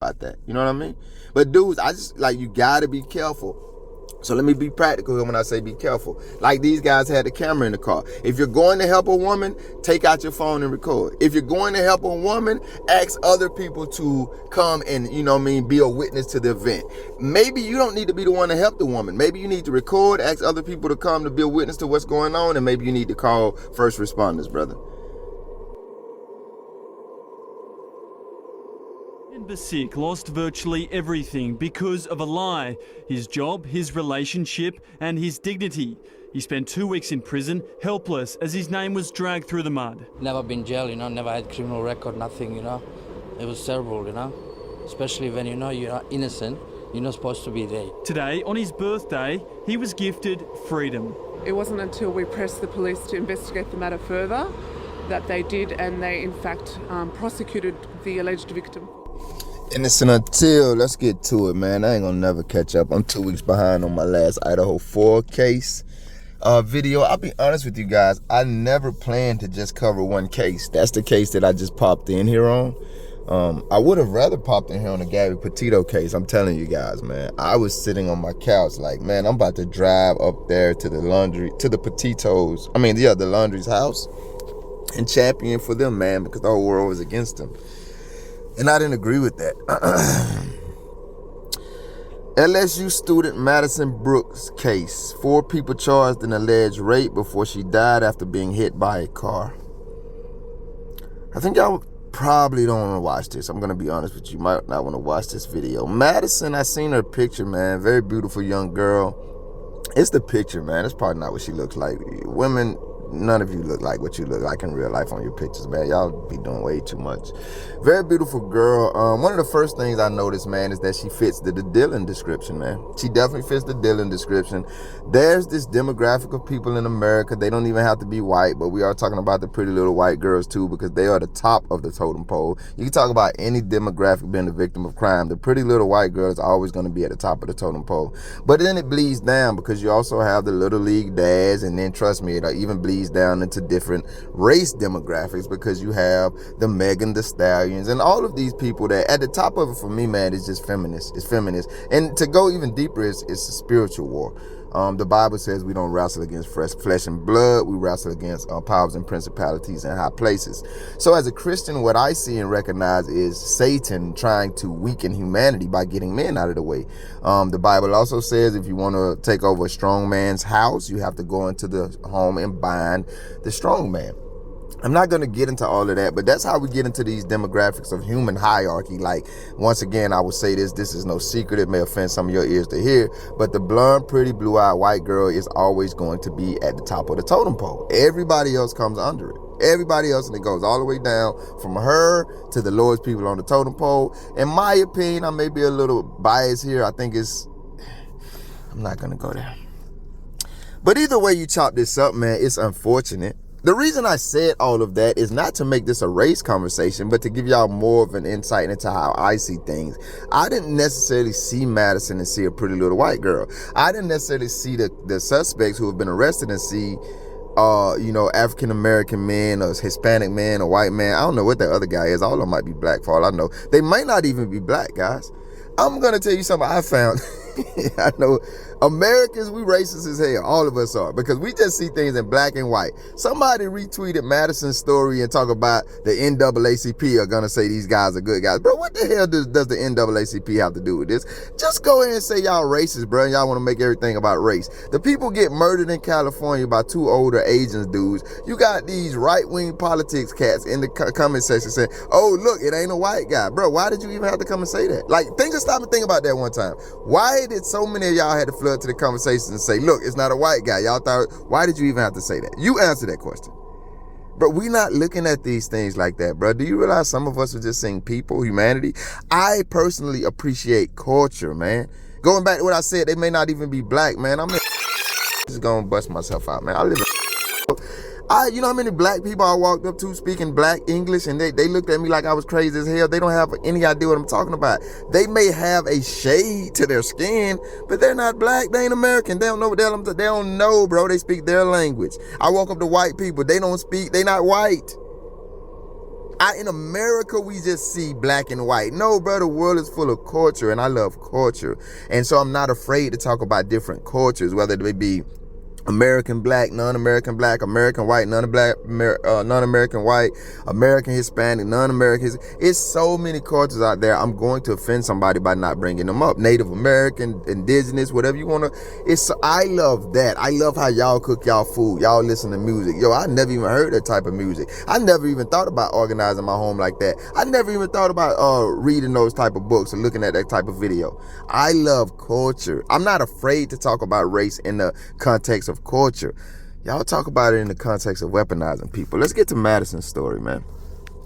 about that. You know what I mean? But dudes, I just, like, you gotta be careful. So let me be practical when I say be careful. Like these guys had the camera in the car. If you're going to help a woman, take out your phone and record. If you're going to help a woman, ask other people to come and, you know what I mean, be a witness to the event. Maybe you don't need to be the one to help the woman. Maybe you need to record, ask other people to come to be a witness to what's going on, and maybe you need to call first responders, brother. Basik lost virtually everything because of a lie. His job, his relationship, and his dignity. He spent 2 weeks in prison, helpless, as his name was dragged through the mud. Never been jailed, never had criminal record, nothing, It was terrible, Especially when, you're innocent, you're not supposed to be there. Today, on his birthday, he was gifted freedom. It wasn't until we pressed the police to investigate the matter further that they did, and they, in fact, prosecuted the alleged victim. Innocent until, let's get to it, man. I ain't gonna never catch up. I'm 2 weeks behind on my last Idaho 4 case video. I'll be honest with you guys, I never planned to just cover one case. That's the case that I just popped in here on. I would have rather popped in here on the Gabby Petito case. I'm telling you guys, man. I was sitting on my couch like, man, I'm about to drive up there to the the laundry's house and champion for them, man, because the whole world was against them. And I didn't agree with that. LSU student Madison Brooks case. 4 people charged in alleged rape before she died after being hit by a car. I think y'all probably don't want to watch this. I'm going to be honest with you. You might not want to watch this video. Madison, I seen her picture, man. Very beautiful young girl. It's the picture, man. It's probably not what she looks like. Women, none of you look like what you look like in real life on your pictures, man. Y'all be doing way too much. Very beautiful girl. One of the first things I noticed, man, is that she fits the Dylan description, man. She definitely fits the Dylan description. There's this demographic of people in America. They don't even have to be white, but we are talking about the pretty little white girls too, because they are the top of the totem pole. You can talk about any demographic being a victim of crime. The pretty little white girls are always going to be at the top of the totem pole. But then it bleeds down because you also have the little league dads, and then trust me, it even bleeds down into different race demographics because you have the Megan Thee Stallions and all of these people that at the top of it for me, man, is just feminist. It's feminist. And to go even deeper, it's a spiritual war. The Bible says we don't wrestle against flesh and blood. We wrestle against powers and principalities in high places. So as a Christian, what I see and recognize is Satan trying to weaken humanity by getting men out of the way. The Bible also says if you want to take over a strong man's house, you have to go into the home and bind the strong man. I'm not going to get into all of that, but that's how we get into these demographics of human hierarchy. Like, once again, I would say this is no secret. It may offend some of your ears to hear, but the blonde, pretty, blue-eyed white girl is always going to be at the top of the totem pole. Everybody else comes under it. Everybody else, and it goes all the way down from her to the lowest people on the totem pole. In my opinion, I may be a little biased here. I think I'm not going to go there. But either way you chop this up, man, it's unfortunate. The reason I said all of that is not to make this a race conversation, but to give y'all more of an insight into how I see things. I didn't necessarily see Madison and see a pretty little white girl. I didn't necessarily see the suspects who have been arrested and see, African-American men or Hispanic men or white man. I don't know what that other guy is. All of them might be black for all I know. They might not even be black, guys. I'm going to tell you something I found. I know Americans, we racist as hell. All of us are, because we just see things in black and white. Somebody retweeted Madison's story and talk about the NAACP are going to say these guys are good guys. Bro, what the hell does the NAACP have to do with this? Just go ahead and say y'all racist, bro. Y'all want to make everything about race. The people get murdered in California by 2 older Asian dudes. You got these right-wing politics cats in the comment section saying, oh, look, it ain't a white guy. Bro, why did you even have to come and say that? Like, stop and think about that one time. Why did so many of y'all had to flood to the conversation and say, look, it's not a white guy? Y'all thought, why did you even have to say that? You answer that question. But we not looking at these things like that, bro. Do you realize some of us are just seeing people, humanity? I personally appreciate culture, man. Going back to what I said, they may not even be black, man. I'm just gonna bust myself out, man. I live in you know how many black people I walked up to speaking black English, and they looked at me like I was crazy as hell. They don't have any idea what I'm talking about. They may have a shade to their skin, but they're not black. They ain't American. They don't know what the hell they don't know, bro. They speak their language. I walk up to white people. They don't speak. They not white. In America, we just see black and white. No, bro, the world is full of culture, and I love culture. And so I'm not afraid to talk about different cultures, whether they be American black, non-American black, American white, non-American white, American Hispanic, non-American. It's so many cultures out there. I'm going to offend somebody by not bringing them up. Native American, indigenous, whatever you want to. I love that. I love how y'all cook y'all food. Y'all listen to music. Yo, I never even heard that type of music. I never even thought about organizing my home like that. I never even thought about reading those type of books or looking at that type of video. I love culture. I'm not afraid to talk about race in the context of culture. Y'all talk about it in the context of weaponizing people. Let's get to Madison's story, man.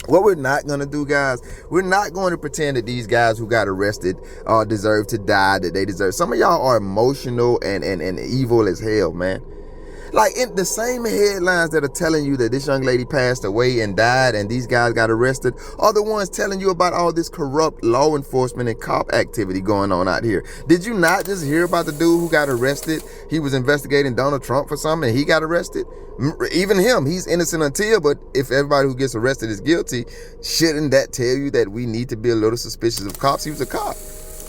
What we're not going to do, guys, we're not going to pretend that these guys who got arrested deserve to die, that they deserve. Some of y'all are emotional and evil as hell, man. Like, in the same headlines that are telling you that this young lady passed away and died and these guys got arrested are the ones telling you about all this corrupt law enforcement and cop activity going on out here. Did you not just hear about the dude who got arrested? He was investigating Donald Trump for something and he got arrested. Even him, he's innocent until, but if everybody who gets arrested is guilty, shouldn't that tell you that we need to be a little suspicious of cops? He was a cop.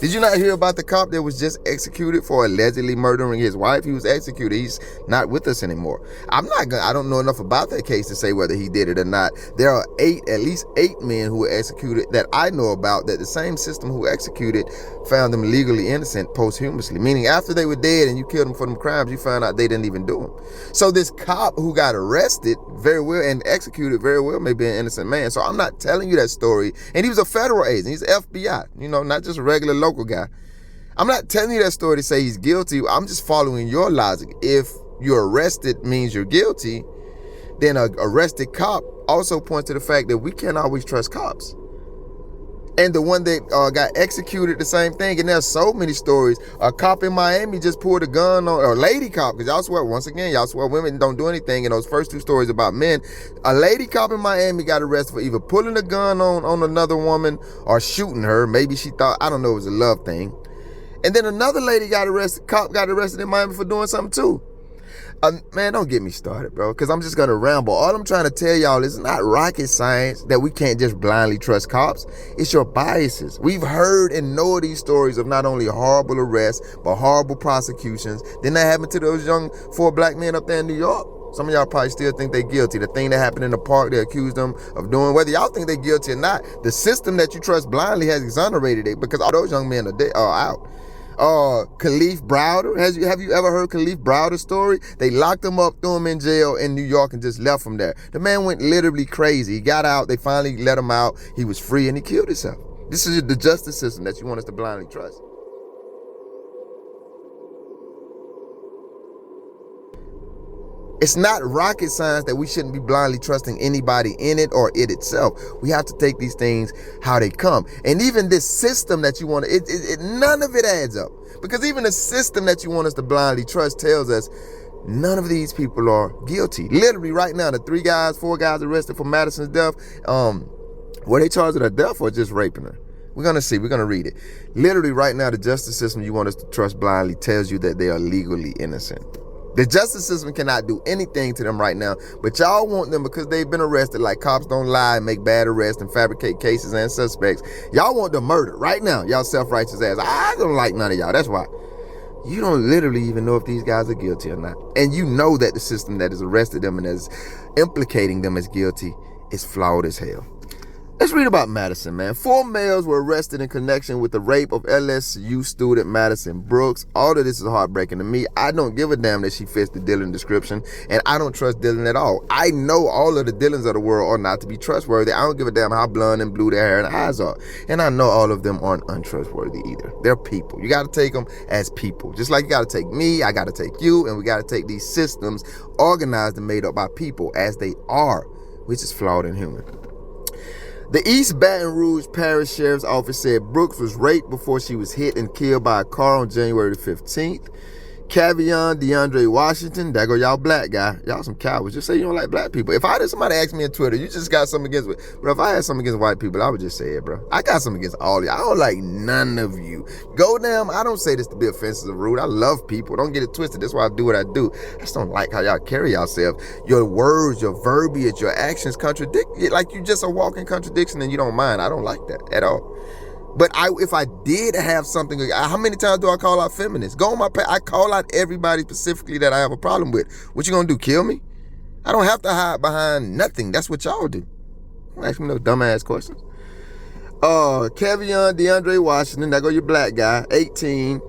Did you not hear about the cop that was just executed for allegedly murdering his wife? He was executed. He's not with us anymore. I don't know enough about that case to say whether he did it or not. There are at least eight men who were executed that I know about, that the same system who executed found them legally innocent posthumously, meaning after they were dead and you killed them for them crimes, you found out they didn't even do them. So this cop who got arrested very well and executed very well may be an innocent man. So I'm not telling you that story. And he was a federal agent. He's FBI, not just a regular local guy. I'm not telling you that story to say he's guilty. I'm just following your logic. If you're arrested means you're guilty, then an arrested cop also points to the fact that we can't always trust cops. And the one that got executed, the same thing. And there's so many stories. A cop in Miami just pulled a gun on, or a lady cop, because y'all swear women don't do anything. In those first two stories about men, a lady cop in Miami got arrested for either pulling a gun on another woman or shooting her. Maybe she thought, I don't know, it was a love thing. And then another lady cop got arrested in Miami for doing something too. Man, don't get me started, bro, because I'm just going to ramble. All I'm trying to tell y'all is it's not rocket science that we can't just blindly trust cops. It's your biases. We've heard and know these stories of not only horrible arrests, but horrible prosecutions. Then that happened to those four black men up there in New York. Some of y'all probably still think they're guilty. The thing that happened in the park, they accused them of doing, whether y'all think they're guilty or not, the system that you trust blindly has exonerated it because all those young men are out. Khalif Browder. Have you ever heard Khalif Browder's story? They locked him up, threw him in jail in New York, and just left him there. The man went literally crazy. He got out. They finally let him out. He was free, and he killed himself. This is the justice system that you want us to blindly trust. It's not rocket science that we shouldn't be blindly trusting anybody in it or it itself. We have to take these things how they come. And even this system that you want to, none of it adds up. Because even the system that you want us to blindly trust tells us none of these people are guilty. Literally right now, the four guys arrested for Madison's death, were they charged with her death or just raping her? We're going to see. We're going to read it. Literally right now, the justice system you want us to trust blindly tells you that they are legally innocent. The justice system cannot do anything to them right now, but y'all want them because they've been arrested like cops don't lie and make bad arrests and fabricate cases and suspects. Y'all want them murdered right now, y'all self-righteous ass. I don't like none of y'all, that's why. You don't literally even know if these guys are guilty or not. And you know that the system that has arrested them and is implicating them as guilty is flawed as hell. Let's read about Madison, man. 4 males were arrested in connection with the rape of LSU student Madison Brooks. All of this is heartbreaking to me. I don't give a damn that she fits the Dylan description, and I don't trust Dylan at all. I know all of the Dylans of the world are not to be trustworthy. I don't give a damn how blonde and blue their hair and eyes are. And I know all of them aren't untrustworthy either. They're people. You got to take them as people. Just like you got to take me, I got to take you, and we got to take these systems organized and made up by people as they are, which is flawed and human. The East Baton Rouge Parish Sheriff's Office said Brooks was raped before she was hit and killed by a car on January 15th. Cavion DeAndre Washington, there go y'all black guy. Y'all some cowards. Just say you don't like black people. If I had somebody ask me on Twitter, you just got something against it. But if I had something against white people, I would just say it, bro. I got something against all of you. I don't like none of you. Go down. I don't say this to be offensive or rude. I love people. Don't get it twisted. That's why I do what I do. I just don't like how y'all carry yourself. Your words, your verbiage, your actions contradict. Like you just a walking contradiction and you don't mind. I don't like that at all. But if I did have something, how many times do I call out feminists? Go on my page. I call out everybody specifically that I have a problem with. What you gonna do, kill me? I don't have to hide behind nothing. That's what y'all do. Don't ask me no dumbass questions. Kevion DeAndre Washington, there go your black guy, 18.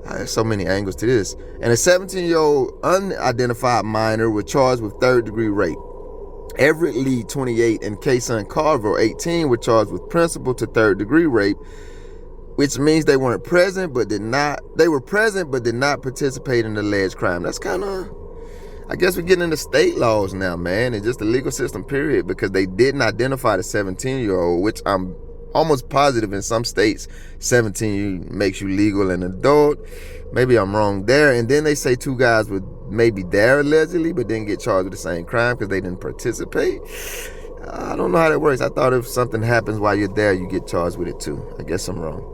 There's so many angles to this. And a 17-year-old unidentified minor was charged with third-degree rape. Everett Lee, 28, and Kason Carver, 18, were charged with principal to third-degree rape, which means they weren't present, but did not. They were present, but did not participate in the alleged crime. That's kind of, I guess we're getting into state laws now, man, and just the legal system, period, because they didn't identify the 17-year-old, which I'm almost positive in some states, 17 makes you legal and adult. Maybe I'm wrong there. And then they say two guys were maybe there allegedly, but didn't get charged with the same crime because they didn't participate. I don't know how that works. I thought if something happens while you're there, you get charged with it too. I guess I'm wrong.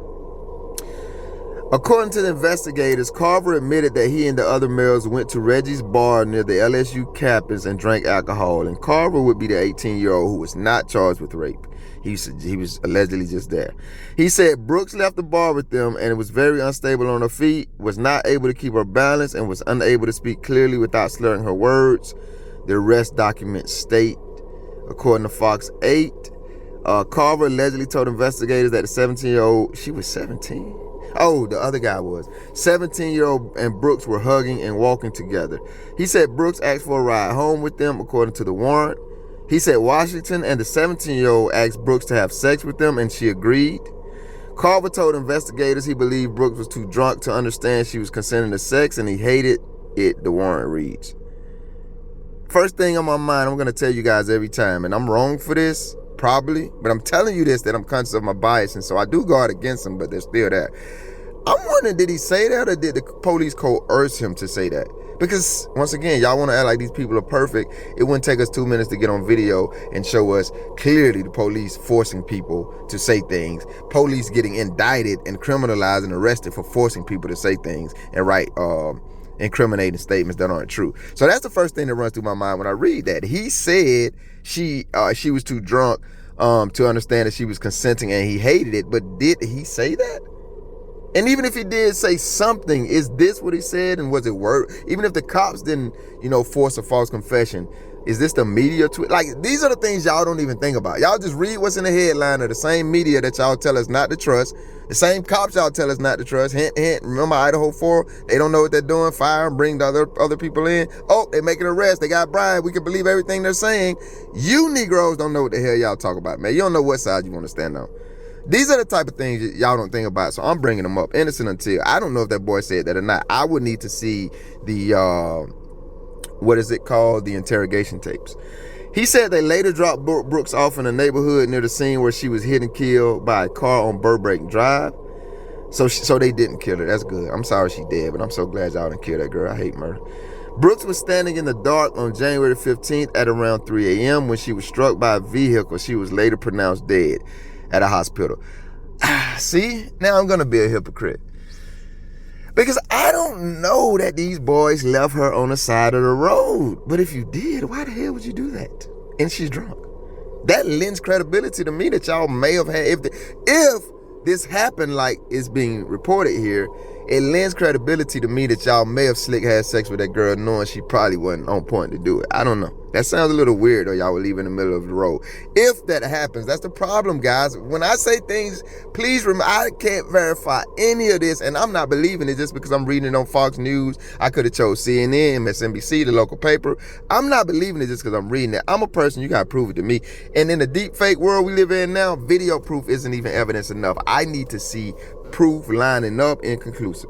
According to the investigators, Carver admitted that he and the other males went to Reggie's bar near the LSU campus and drank alcohol, and Carver would be the 18-year-old who was not charged with rape. He was allegedly just there. He said Brooks left the bar with them and was very unstable on her feet, was not able to keep her balance, and was unable to speak clearly without slurring her words. The arrest documents state, according to Fox 8, Carver allegedly told investigators that the 17-year-old, she was 17? Oh, the other guy was. 17-year-old and Brooks were hugging and walking together. He said Brooks asked for a ride home with them, according to the warrant. He said Washington and the 17-year-old asked Brooks to have sex with them, and she agreed. Carver told investigators he believed Brooks was too drunk to understand she was consenting to sex, and he hated it, the warrant reads. First thing on my mind, I'm going to tell you guys every time, and I'm wrong for this, probably, but I'm telling you this, that I'm conscious of my bias, and so I do guard against them, but they're still there. I'm wondering, did he say that, or did the police coerce him to say that? Because, once again, y'all want to act like these people are perfect. It wouldn't take us 2 minutes to get on video and show us clearly the police forcing people to say things. Police getting indicted and criminalized and arrested for forcing people to say things and write incriminating statements that aren't true. So that's the first thing that runs through my mind when I read that. He said she was too drunk to understand that she was consenting, and he hated it. But did he say that? And even if he did say something, is this what he said? And was it word? Even if the cops didn't, force a false confession, is this the media tweet? Like, these are the things y'all don't even think about. Y'all just read what's in the headline of the same media that y'all tell us not to trust. The same cops y'all tell us not to trust. Hint, hint. Remember Idaho 4? They don't know what they're doing. Fire and bring the other people in. Oh, they make an arrest. They got bribed. We can believe everything they're saying. You Negroes don't know what the hell y'all talk about, man. You don't know what side you want to stand on. These are the type of things y'all don't think about, so I'm bringing them up. Innocent until. I don't know if that boy said that or not. I would need to see the, what is it called? The interrogation tapes. He said they later dropped Brooks off in a neighborhood near the scene where she was hit and killed by a car on Burbank Drive. So they didn't kill her. That's good. I'm sorry she dead, but I'm so glad y'all didn't kill that girl. I hate murder. Brooks was standing in the dark on January 15th at around 3 a.m. when she was struck by a vehicle. She was later pronounced dead at a hospital. See, now I'm gonna be a hypocrite, because I don't know that these boys left her on the side of the road. But if you did, why the hell would you do that? And she's drunk. That lends credibility to me that y'all may have had, if this happened like it's being reported here, it lends credibility to me that y'all may have had sex with that girl knowing she probably wasn't on point to do it. I don't know. That sounds a little weird, or y'all would leave in the middle of the road. If that happens, that's the problem, guys. When I say things, please remember, I can't verify any of this, and I'm not believing it just because I'm reading it on Fox News. I could have chose CNN, MSNBC, the local paper. I'm not believing it just because I'm reading it. I'm a person, you got to prove it to me. And in the deep fake world we live in now, video proof isn't even evidence enough. I need to see proof lining up and conclusive.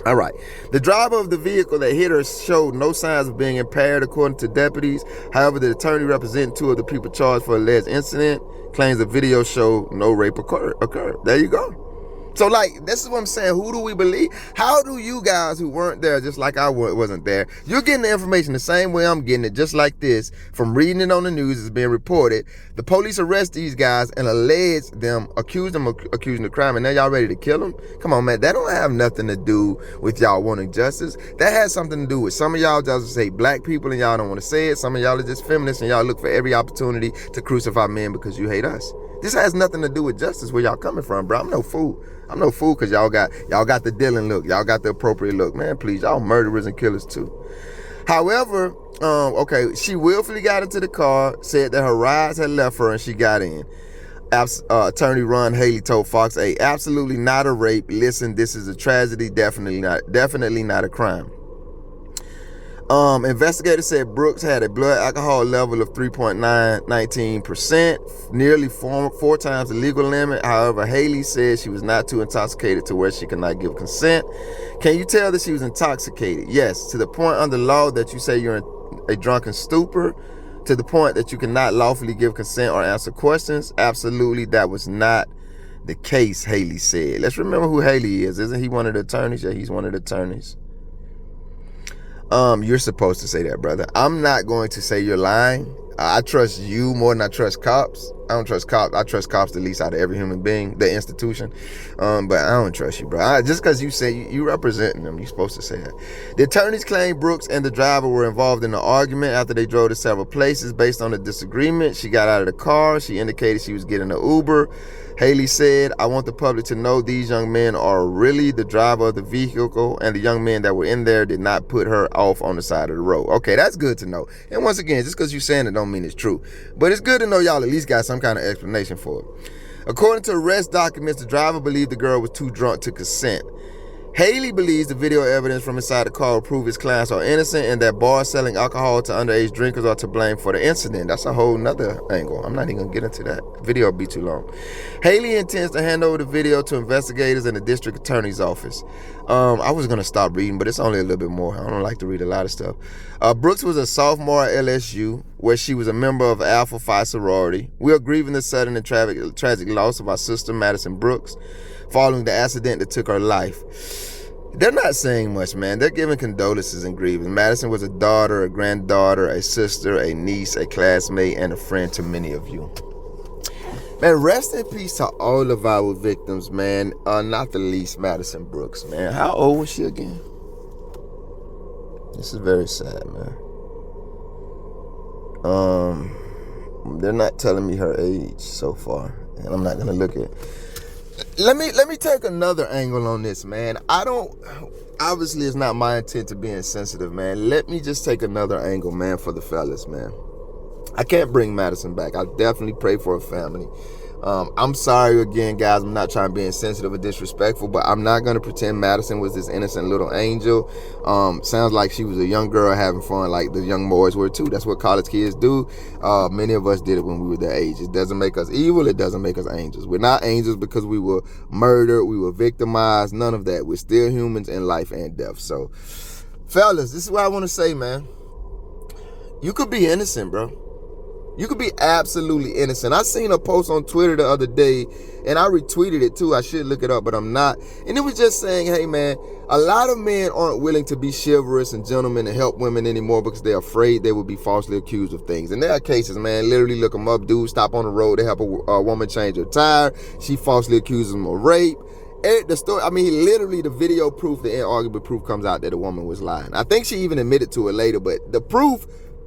All right. The driver of the vehicle that hit her showed no signs of being impaired, according to deputies. However, the attorney representing two of the people charged for alleged incident claims the video showed no rape occurred. There you go. So, like, this is what I'm saying. Who do we believe? How do you guys who weren't there, just like I wasn't there, you're getting the information the same way I'm getting it, just like this, from reading it on the news, it's being reported. The police arrest these guys and accuse them of accusing the crime, and now y'all ready to kill them? Come on, man. That don't have nothing to do with y'all wanting justice. That has something to do with some of y'all just hate black people and y'all don't want to say it. Some of y'all are just feminists and y'all look for every opportunity to crucify men because you hate us. This has nothing to do with justice, where y'all coming from, bro. I'm no fool because y'all got the Dylan look. Y'all got the appropriate look. Man, please, y'all murderers and killers too. However, okay, she willfully got into the car, said that her rides had left her and she got in. Attorney Ron Haley told Fox 8, absolutely not a rape. Listen, this is a tragedy, definitely not a crime. Investigators said Brooks had a blood alcohol level of 3.19%, nearly four times the legal limit. However, Haley said she was not too intoxicated to where she could not give consent. Can you tell that she was intoxicated? Yes, to the point under law that you say you're in a drunken stupor, to the point that you cannot lawfully give consent or answer questions. Absolutely, that was not the case, Haley said. Let's remember who Haley is. Isn't he one of the attorneys? Yeah, he's one of the attorneys. You're supposed to say that, brother. I'm not going to say you're lying. I trust you more than I trust cops. I don't trust cops. I trust cops the least out of every human being, the institution. But I don't trust you, bro. Just because you say you representing them, you're supposed to say that. The attorneys claim Brooks and the driver were involved in an argument after they drove to several places. Based on the disagreement, she got out of the car. She indicated she was getting an Uber. Haley said, I want the public to know these young men are really the driver of the vehicle, and the young men that were in there did not put her off on the side of the road. Okay, that's good to know. And once again, just because you're saying it don't mean it's true. But it's good to know y'all at least got some kind of explanation for it. According to arrest documents, the driver believed the girl was too drunk to consent. Haley believes the video evidence from inside the car will prove his clients are innocent and that bars selling alcohol to underage drinkers are to blame for the incident. That's a whole nother angle. I'm not even gonna get into that. Video will be too long. Haley intends to hand over the video to investigators in the district attorney's office. I was gonna stop reading, but it's only a little bit more. I don't like to read a lot of stuff. Brooks was a sophomore at LSU, where she was a member of Alpha Phi sorority. We are grieving the sudden and tragic loss of our sister, Madison Brooks, following the accident that took her life. They're not saying much, man. They're giving condolences and grieving. Madison was a daughter, a granddaughter, a sister, a niece, a classmate, and a friend to many of you. Man, rest in peace to all of our victims, man. Not the least Madison Brooks, man. How old was she again? This is very sad, man. They're not telling me her age so far, and I'm not gonna look at it. Let me take another angle on this, man. Obviously it's not my intent to be insensitive, man. Let me just take another angle, man, for the fellas, man. I can't bring Madison back. I definitely pray for her family. I'm sorry again, guys. I'm not trying to be insensitive or disrespectful, but I'm not going to pretend Madison was this innocent little angel. Sounds like she was a young girl having fun like the young boys were too. That's what college kids do. Many of us did it when we were their age. It doesn't make us evil. It doesn't make us angels. We're not angels because we were murdered. We were victimized. None of that. We're still humans in life and death. So, fellas, this is what I want to say, man. You could be innocent, bro. You could be absolutely innocent. I seen a post on Twitter the other day, and I retweeted it too. I should look it up, but I'm not. And it was just saying, hey, man, a lot of men aren't willing to be chivalrous and gentlemen and help women anymore because they're afraid they will be falsely accused of things. And there are cases, man, literally look them up. Dudes stop on the road to help a woman change her tire. She falsely accuses him of rape. The story, I mean, literally the video proof, the inarguable proof comes out that the woman was lying. I think she even admitted to it later, but the proof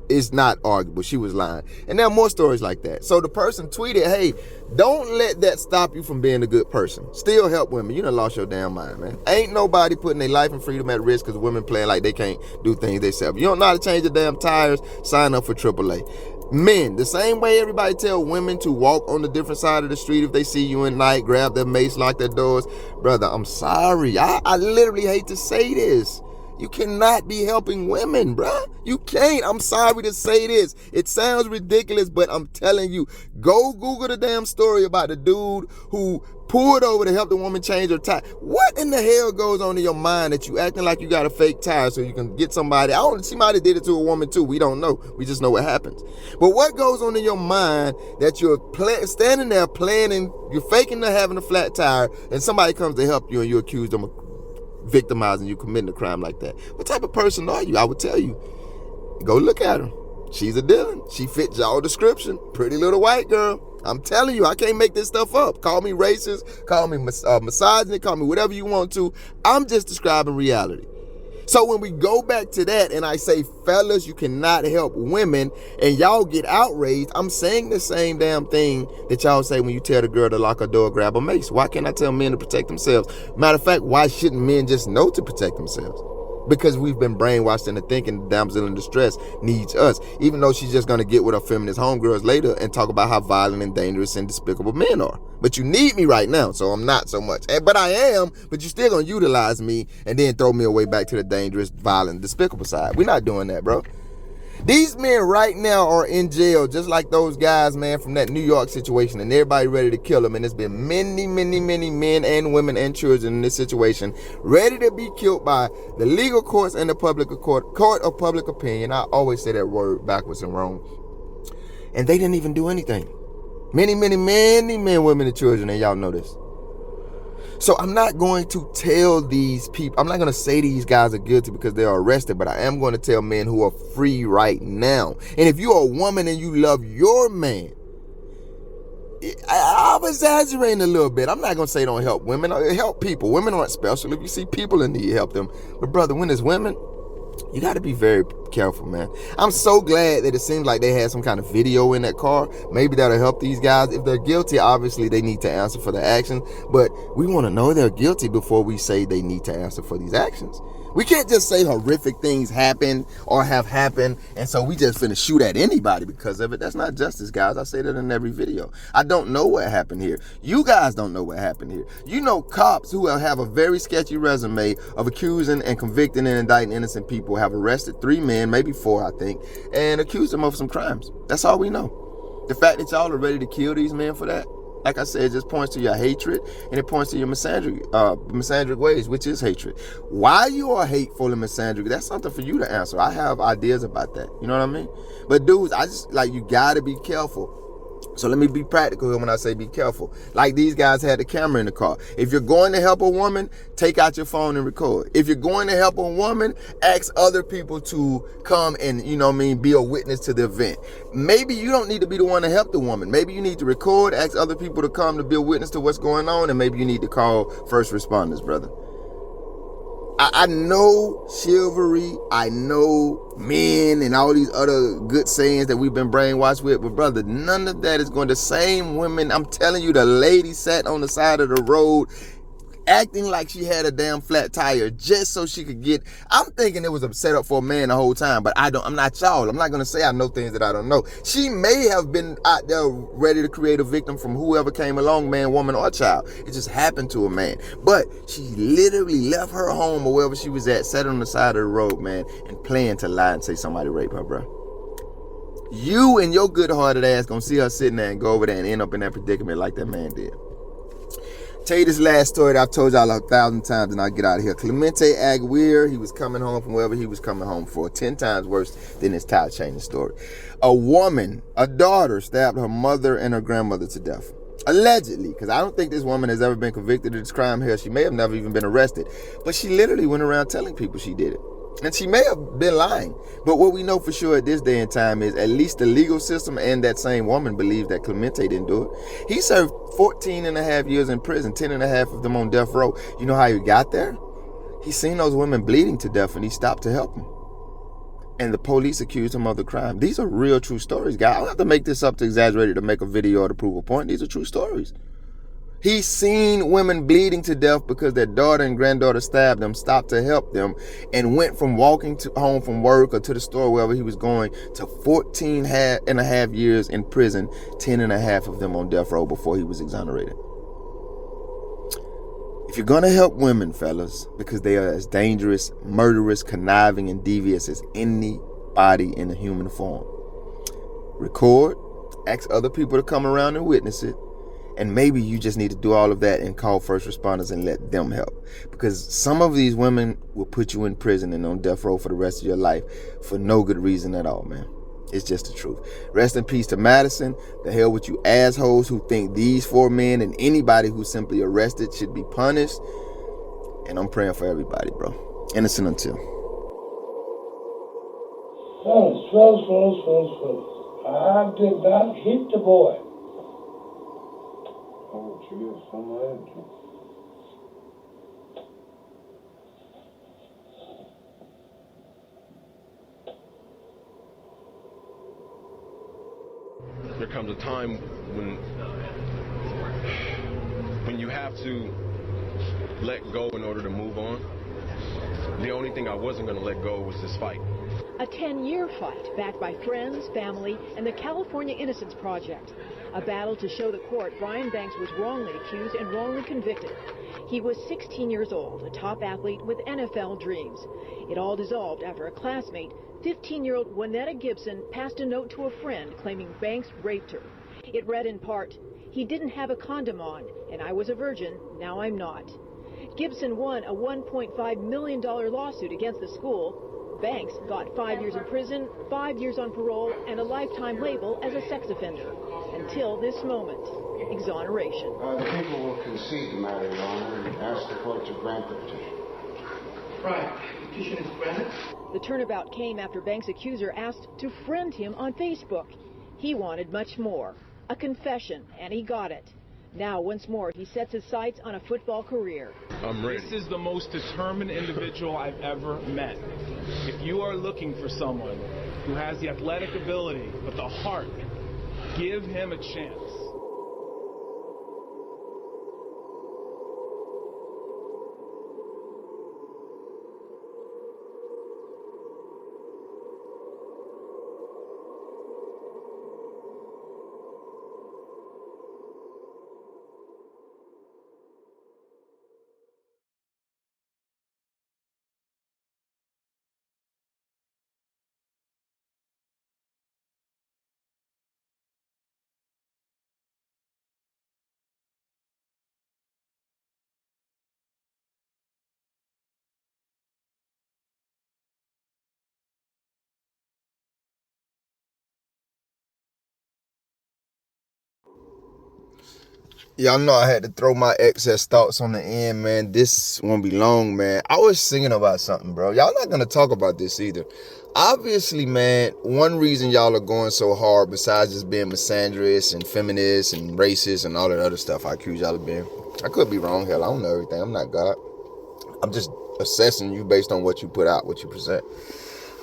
is not arguable. She was lying. And there are more stories like that. So the person tweeted, hey, don't let that stop you from being a good person. Still help women. You done lost your damn mind, man. Ain't nobody putting their life and freedom at risk because women playing like they can't do things themselves. You don't know how to change the damn tires, sign up for AAA. Men, the same way everybody tell women to walk on the different side of the street if they see you at night, grab their mace, lock their doors. Brother, I'm sorry. I literally hate to say this. You cannot be helping women, bruh. You can't. I'm sorry to say this. It sounds ridiculous, but I'm telling you, go Google the damn story about the dude who pulled over to help the woman change her tire. What in the hell goes on in your mind that you acting like you got a fake tire so you can get somebody? She might have did it to a woman too. We don't know. We just know what happens. But what goes on in your mind that you're standing there planning, you're faking to having a flat tire, and somebody comes to help you and you accuse them of victimizing you, committing a crime like that? What type of person are you? I would tell you, go look at her. She's a Dylan. She fits y'all description. Pretty little white girl. I'm telling you, I can't make this stuff up. Call me racist, call me misogynist, call me whatever you want to. I'm just describing reality. So when we go back to that and I say, fellas, you cannot help women, and y'all get outraged, I'm saying the same damn thing that y'all say when you tell the girl to lock her door, grab a mace. Why can't I tell men to protect themselves? Matter of fact, why shouldn't men just know to protect themselves? Because we've been brainwashed into thinking the damsel in distress needs us, even though she's just going to get with her feminist homegirls later and talk about how violent and dangerous and despicable men are. But you need me right now, so I'm not so much. But I am, but you're still going to utilize me and then throw me away back to the dangerous, violent, despicable side. We're not doing that, bro. These men right now are in jail, just like those guys, man, from that New York situation, and everybody ready to kill them. And there's been many, many, many men and women and children in this situation ready to be killed by the legal courts and the court of public opinion. I always say that word backwards and wrong. And they didn't even do anything. Many, many, many men, women, and children, and y'all know this. So I'm not going to tell these people, I'm not going to say these guys are guilty because they're arrested, but I am going to tell men who are free right now. And if you're a woman and you love your man, I'm exaggerating a little bit. I'm not going to say don't help women. Help people. Women aren't special. If you see people in need, help them. But brother, when it's women, you got to be very careful, man. I'm so glad that it seems like they had some kind of video in that car. Maybe that'll help these guys. If they're guilty, obviously they need to answer for their actions. But we want to know they're guilty before we say they need to answer for these actions. We can't just say horrific things happen or have happened, and so we just finna shoot at anybody because of it. That's not justice, guys. I say that in every video. I don't know what happened here. You guys don't know what happened here. You know cops who have a very sketchy resume of accusing and convicting and indicting innocent people have arrested 3 men, maybe 4, I think, and accused them of some crimes. That's all we know. The fact that y'all are ready to kill these men for that, like I said, it just points to your hatred, and it points to your misandric ways, which is hatred. Why you are hateful and misandric, that's something for you to answer. I have ideas about that. You know what I mean? But dudes, you gotta be careful. So let me be practical here when I say be careful. Like these guys had the camera in the car. If you're going to help a woman, take out your phone and record. If you're going to help a woman, ask other people to come and, be a witness to the event. Maybe you don't need to be the one to help the woman. Maybe you need to record, ask other people to come to be a witness to what's going on, and maybe you need to call first responders, brother. I know chivalry, I know men and all these other good sayings that we've been brainwashed with, but brother, none of that is going to. Same women, I'm telling you, the lady sat on the side of the road acting like she had a damn flat tire just so she could get. I'm thinking it was a setup for a man the whole time, but I'm not y'all. I'm not going to say I know things that I don't know. She may have been out there ready to create a victim from whoever came along, man, woman, or child. It just happened to a man. But she literally left her home or wherever she was at, sat on the side of the road, man, and planned to lie and say somebody raped her, bro. You and your good-hearted ass gonna see her sitting there and go over there and end up in that predicament like that man did. Tell you this last story that I've told y'all 1,000 times and I'll get out of here. Clemente Aguirre, he was coming home from wherever he was coming home for. 10 times worse than his tire changing story. A daughter stabbed her mother and her grandmother to death. Allegedly, because I don't think this woman has ever been convicted of this crime here. She may have never even been arrested. But she literally went around telling people she did it. And she may have been lying. But what we know for sure at this day and time is at least the legal system and that same woman believes that Clemente didn't do it. He served 14 and a half years in prison, 10 and a half of them on death row. You know how he got there? He seen those women bleeding to death and he stopped to help them. And the police accused him of the crime. These are real true stories, guys. I don't have to make this up to exaggerate it to make a video or to prove a point. These are true stories. He's seen women bleeding to death because their daughter and granddaughter stabbed them, stopped to help them, and went from walking home from work or to the store, wherever he was going, to 14 and a half years in prison, 10 and a half of them on death row before he was exonerated. If you're gonna help women, fellas, because they are as dangerous, murderous, conniving, and devious as anybody in the human form, record, ask other people to come around and witness it, and maybe you just need to do all of that and call first responders and let them help. Because some of these women will put you in prison and on death row for the rest of your life for no good reason at all, man. It's just the truth. Rest in peace to Madison. The hell with you assholes who think these 4 men and anybody who's simply arrested should be punished. And I'm praying for everybody, bro. Innocent until. I did not hit the boy. Oh, geez, somewhere. There comes a time when you have to let go in order to move on. The only thing I wasn't going to let go was this fight. A 10-year fight backed by friends, family, and the California Innocence Project. A battle to show the court Brian Banks was wrongly accused and wrongly convicted. He was 16 years old, a top athlete with NFL dreams. It all dissolved after a classmate, 15-year-old Juanetta Gibson, passed a note to a friend claiming Banks raped her. It read in part, "He didn't have a condom on, and I was a virgin, now I'm not." Gibson won a $1.5 million lawsuit against the school. Banks got 5 years in prison, 5 years on parole, and a lifetime label as a sex offender. Until this moment, exoneration. The people will concede the matter, Your Honor, and ask the court to grant the petition. Right. Petition is granted. The turnabout came after Banks' accuser asked to friend him on Facebook. He wanted much more, a confession, and he got it. Now, once more, he sets his sights on a football career. I'm ready. This is the most determined individual I've ever met. If you are looking for someone who has the athletic ability but the heart, give him a chance. Y'all know I had to throw my excess thoughts on the end, man. This won't be long, man. I was singing about something, bro. Y'all not gonna talk about this either. Obviously, man, one reason y'all are going so hard, besides just being misandrous and feminist and racist and all that other stuff I accuse y'all of being. I could be wrong, hell, I don't know everything. I'm not God. I'm just assessing you based on what you put out, what you present.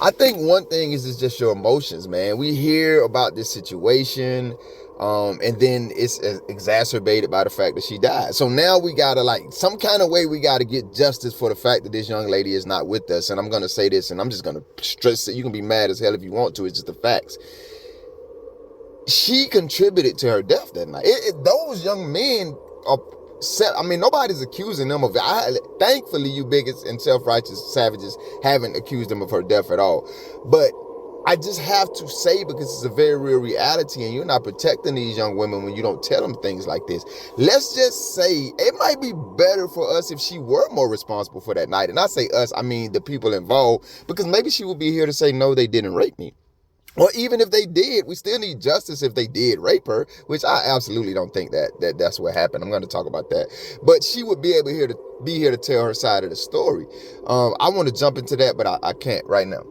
I think one thing is just your emotions, man. We hear about this situation, and then it's exacerbated by the fact that she died. So now we gotta, like, some kind of way we gotta get justice for the fact that this young lady is not with us. And I'm gonna say this, and I'm just gonna stress it. You can be mad as hell if you want to. It's just the facts. She contributed to her death that night. Those young men are. I mean, nobody's accusing them of it. Thankfully, you bigots and self-righteous savages haven't accused them of her death at all. But I just have to say, because it's a very real reality, and you're not protecting these young women when you don't tell them things like this. Let's just say it might be better for us if she were more responsible for that night. And I say us, I mean the people involved, because maybe she would be here to say, no, they didn't rape me. Or even if they did, we still need justice if they did rape her, which I absolutely don't think that's what happened. I'm going to talk about that. But she would be able to be here to tell her side of the story. I want to jump into that, but I can't right now.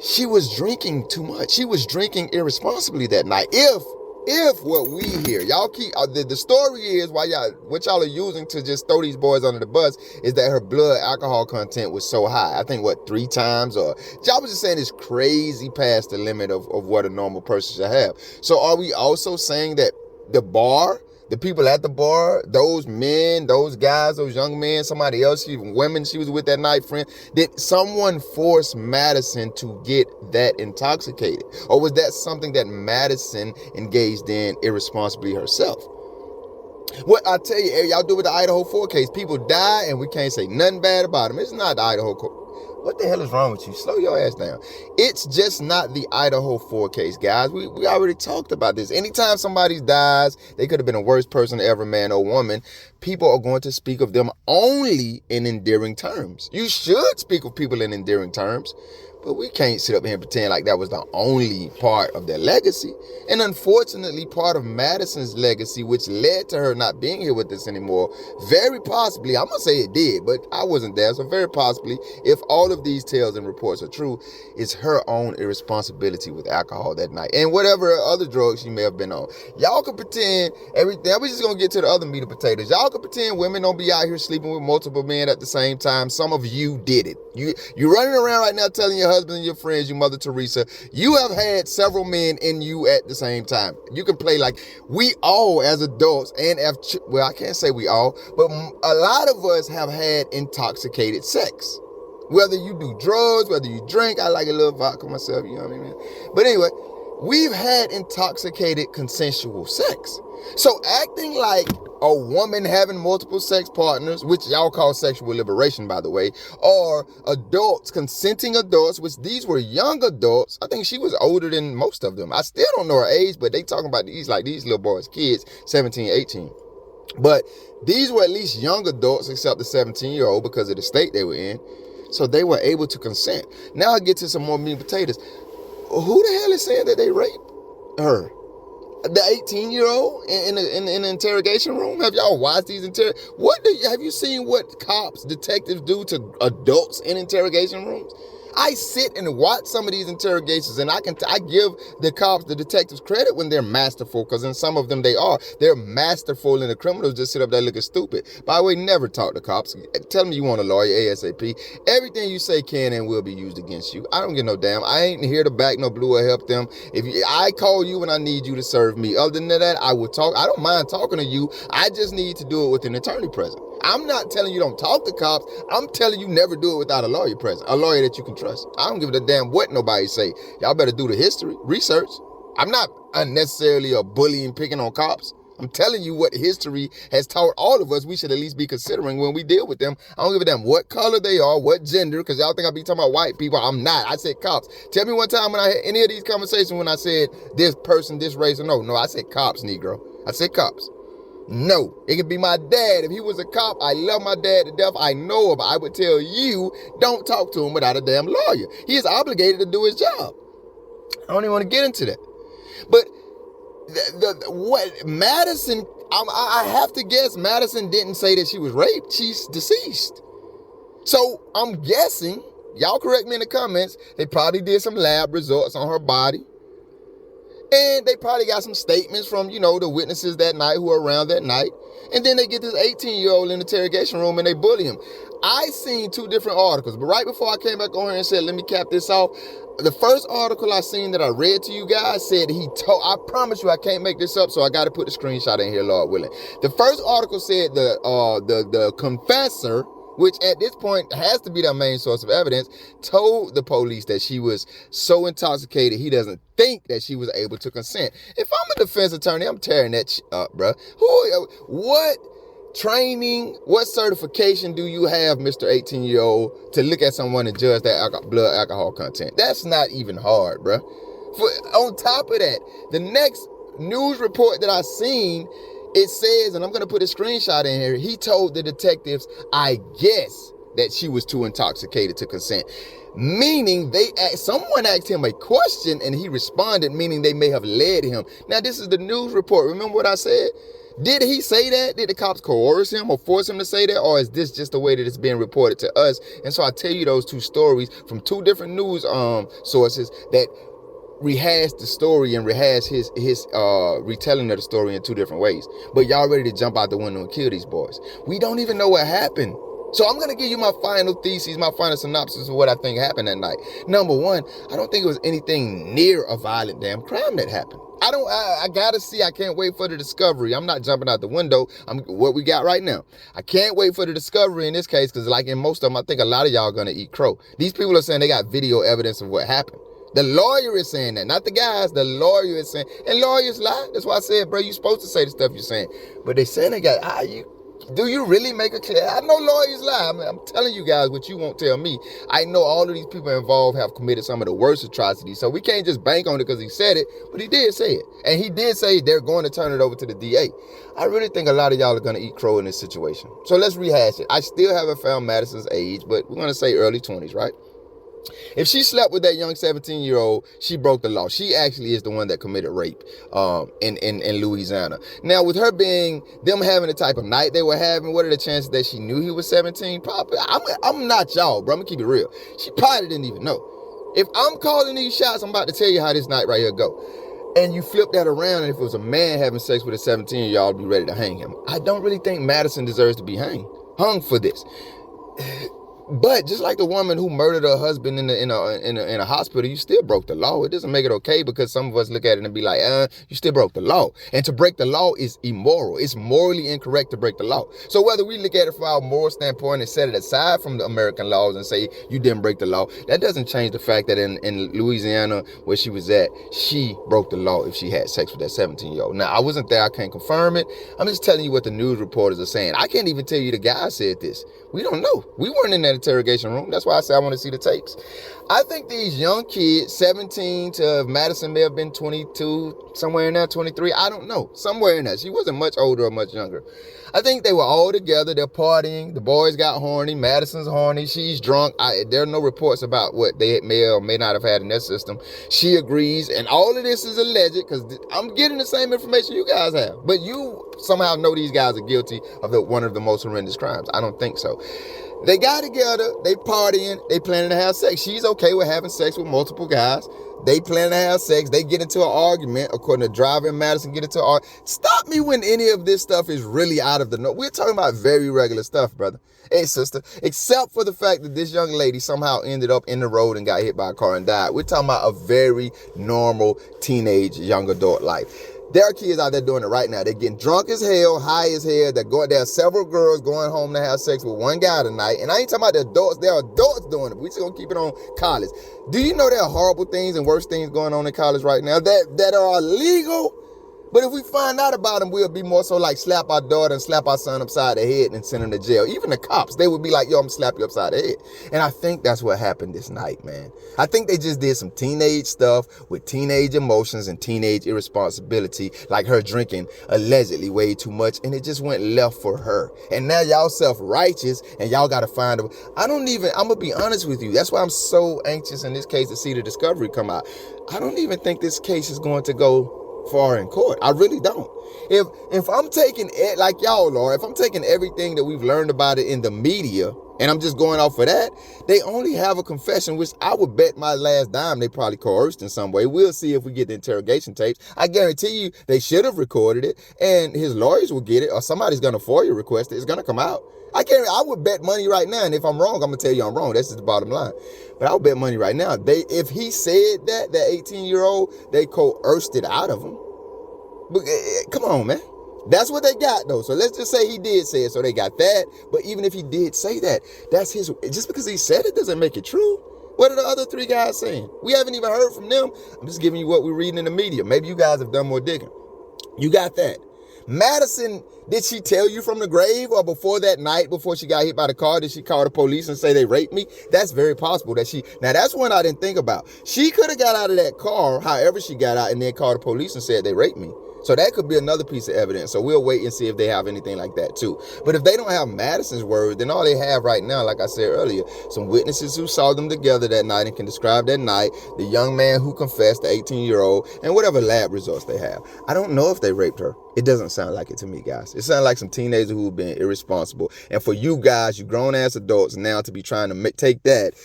She was drinking too much. She was drinking irresponsibly that night. If what we hear, y'all keep, the story is what y'all are using to just throw these boys under the bus is that her blood alcohol content was so high. I think 3 times, or y'all was just saying it's crazy past the limit of what a normal person should have. So are we also saying that the people at the bar, those men, those guys, those young men, somebody else, even women she was with that night, friend, did someone force Madison to get that intoxicated? Or was that something that Madison engaged in irresponsibly herself? What I tell you, y'all do with the Idaho 4 case. People die and we can't say nothing bad about them. It's not the Idaho court. What the hell is wrong with you? Slow your ass down. It's just not the Idaho 4 case, guys. We already talked about this. Anytime somebody dies, they could have been the worst person ever, man or woman. People are going to speak of them only in endearing terms. You should speak of people in endearing terms. But we can't sit up here and pretend like that was the only part of their legacy. And unfortunately, part of Madison's legacy, which led to her not being here with us anymore, very possibly, I'm going to say it did, but I wasn't there, so very possibly, if all of these tales and reports are true, is her own irresponsibility with alcohol that night. And whatever other drugs she may have been on. Y'all can pretend everything. We're just going to get to the other meat and potatoes. Y'all can pretend women don't be out here sleeping with multiple men at the same time. Some of you did it. You're running around right now telling your husband and your friends, you Mother Teresa, you have had several men in you at the same time. You can play like we all as adults and well, I can't say we all, but a lot of us have had intoxicated sex. Whether you do drugs, whether you drink, I like a little vodka myself, you know what I mean? But anyway, we've had intoxicated consensual sex. So acting like a woman having multiple sex partners, which y'all call sexual liberation, by the way, or adults, consenting adults, which these were young adults. I think she was older than most of them. I still don't know her age, but they talking about these little boys, kids, 17, 18. But these were at least young adults, except the 17-year-old, because of the state they were in. So they were able to consent. Now I get to some more meat and potatoes. Who the hell is saying that they raped her? The 18-year-old in the interrogation room? Have y'all watched these have you seen what cops, detectives do to adults in interrogation rooms? I sit and watch some of these interrogations, and I give the cops, the detectives, credit when they're masterful, because in some of them they are. They're masterful, and the criminals just sit up there looking stupid. By the way, never talk to cops. Tell them you want a lawyer ASAP. Everything you say can and will be used against you. I don't give no damn. I ain't here to back no blue or help them. I call you when I need you to serve me. Other than that, I will talk. I don't mind talking to you. I just need to do it with an attorney present. I'm not telling you don't talk to cops. I'm telling you never do it without a lawyer present, a lawyer that you can trust. I don't give a damn what nobody say. Y'all better do the history, research. I'm not unnecessarily a bully and picking on cops. I'm telling you what history has taught all of us we should at least be considering when we deal with them. I don't give a damn what color they are, what gender, because y'all think I be talking about white people. I'm not. I said cops. Tell me one time when I had any of these conversations when I said this person, this race, or no, I said cops, Negro. I said cops. No, it could be my dad. If he was a cop, I love my dad to death. I know him. I would tell you, don't talk to him without a damn lawyer. He is obligated to do his job. I don't even want to get into that. But what Madison, I have to guess Madison didn't say that she was raped. She's deceased. So I'm guessing, y'all correct me in the comments, they probably did some lab results on her body. And they probably got some statements from, the witnesses that night who were around that night. And then they get this 18-year-old in the interrogation room and they bully him. I seen two different articles, but right before I came back on here and said, let me cap this off, the first article I seen that I read to you guys said I promise you I can't make this up, so I got to put the screenshot in here, Lord willing. The first article said the confessor, which at this point has to be their main source of evidence, told the police that she was so intoxicated he doesn't think that she was able to consent. If I'm a defense attorney, I'm tearing that shit up, bro. What training, what certification do you have, Mr. 18-year-old, to look at someone and judge their blood alcohol content? That's not even hard, bro. On top of that, the next news report that I seen, it says, and I'm going to put a screenshot in here, he told the detectives, I guess, that she was too intoxicated to consent. Meaning someone asked him a question and he responded, meaning they may have led him. Now, this is the news report. Remember what I said? Did he say that? Did the cops coerce him or force him to say that? Or is this just the way that it's being reported to us? And so I tell you those two stories from two different news sources that rehash the story and rehash his retelling of the story in two different ways. But y'all ready to jump out the window and kill these boys. We don't even know what happened. So I'm going to give you my final thesis, my final synopsis of what I think happened that night. Number one, I don't think it was anything near a violent damn crime that happened. I gotta see. I can't wait for the discovery. I'm not jumping out the window. What we got right now. I can't wait for the discovery in this case, because like in most of them, I think a lot of y'all are gonna eat crow. These people are saying they got video evidence of what happened. The lawyer is saying that, not the guys. The lawyer is saying, and lawyers lie. That's why I said, bro, you're supposed to say the stuff you're saying. But they saying they got, do you really make it clear? I know lawyers lie. I'm telling you guys what you won't tell me. I know all of these people involved have committed some of the worst atrocities. So we can't just bank on it because he said it, but he did say it. And he did say they're going to turn it over to the DA. I really think a lot of y'all are going to eat crow in this situation. So let's rehash it. I still haven't found Madison's age, but we're going to say early 20s, right? If she slept with that young 17-year-old, she broke the law. She actually is the one that committed rape in Louisiana. Now, with her being, them having the type of night they were having, what are the chances that she knew he was 17? Probably. I'm not y'all, bro. I'm going to keep it real. She probably didn't even know. If I'm calling these shots, I'm about to tell you how this night right here go. And you flip that around, and if it was a man having sex with a 17, y'all be ready to hang him. I don't really think Madison deserves to be hung for this. But just like the woman who murdered her husband in a hospital, you still broke the law. It doesn't make it okay because some of us look at it and be like, you still broke the law. And to break the law is immoral. It's morally incorrect to break the law. So whether we look at it from our moral standpoint and set it aside from the American laws and say you didn't break the law, that doesn't change the fact that in Louisiana, where she was at, she broke the law if she had sex with that 17-year-old. Now, I wasn't there. I can't confirm it. I'm just telling you what the news reporters are saying. I can't even tell you the guy said this. We don't know. We weren't in that interrogation room. That's why I say I want to see the tapes. I think these young kids, 17 to Madison may have been 22, somewhere in there, 23. I don't know. Somewhere in there. She wasn't much older or much younger. I think they were all together. They're partying. The boys got horny. Madison's horny. She's drunk. There are no reports about what they may or may not have had in their system. She agrees. And all of this is alleged because I'm getting the same information you guys have. But you somehow know these guys are guilty of one of the most horrendous crimes. I don't think so. They got together, they partying, they planning to have sex. She's okay with having sex with multiple guys. They plan to have sex. They get into an argument, according to Driver and Madison, get into an argument. Stop me when any of this stuff is really out of the norm. We're talking about very regular stuff, brother. Hey, sister. Except for the fact that this young lady somehow ended up in the road and got hit by a car and died. We're talking about a very normal teenage young adult life. There are kids out there doing it right now. They're getting drunk as hell, high as hell. There are several girls going home to have sex with one guy tonight. And I ain't talking about the adults. There are adults doing it. We just gonna keep it on college. Do you know there are horrible things and worse things going on in college right now that are illegal? But if we find out about them, we'll be more so like slap our daughter and slap our son upside the head and send them to jail. Even the cops, they would be like, yo, I'm gonna slap you upside the head. And I think that's what happened this night, man. I think they just did some teenage stuff with teenage emotions and teenage irresponsibility, like her drinking allegedly way too much, and it just went left for her. And now y'all self-righteous and y'all gotta find them. I'm gonna be honest with you. That's why I'm so anxious in this case to see the discovery come out. I don't even think this case is going to go far in court. I really don't. If I'm taking it like y'all are, if I'm taking everything that we've learned about it in the media and I'm just going off of that, they only have a confession, which I would bet my last dime they probably coerced in some way. We'll see if we get the interrogation tapes. I guarantee you they should have recorded it and his lawyers will get it, or somebody's gonna FOIA request it. It's gonna come out. I would bet money right now, and if I'm wrong, I'm gonna tell you I'm wrong. That's just the bottom line. But I would bet money right now. If he said that 18-year-old, they coerced it out of him. But come on, man. That's what they got, though. So let's just say he did say it, so they got that. But even if he did say that, that's his. Just because he said it doesn't make it true. What are the other three guys saying? We haven't even heard from them. I'm just giving you what we're reading in the media. Maybe you guys have done more digging. You got that. Madison, did she tell you from the grave, or before that night, before she got hit by the car, did she call the police and say they raped me? That's very possible that now that's one I didn't think about. She could have got out of that car, however she got out, and then called the police and said they raped me. So that could be another piece of evidence. So we'll wait and see if they have anything like that too. But if they don't have Madison's word, then all they have right now, like I said earlier, some witnesses who saw them together that night and can describe that night, the young man who confessed, the 18-year-old, and whatever lab results they have. I don't know if they raped her. It doesn't sound like it to me, guys. It sounds like some teenager who've been irresponsible. And for you guys, you grown-ass adults now to be trying to take that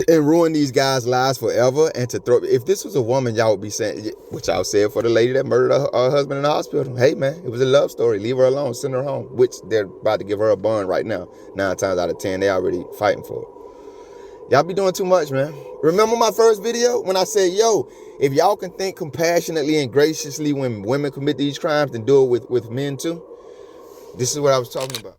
and ruin these guys' lives forever, and to throw, if this was a woman, y'all would be saying, which I'll say for the lady that murdered her husband in the hospital, hey man, it was a love story, leave her alone, send her home, which they're about to give her a bond right now. 9 times out of 10, they already fighting for it. Y'all be doing too much, man. Remember my first video when I said, yo, if y'all can think compassionately and graciously when women commit these crimes, then do it with men too? This is what I was talking about.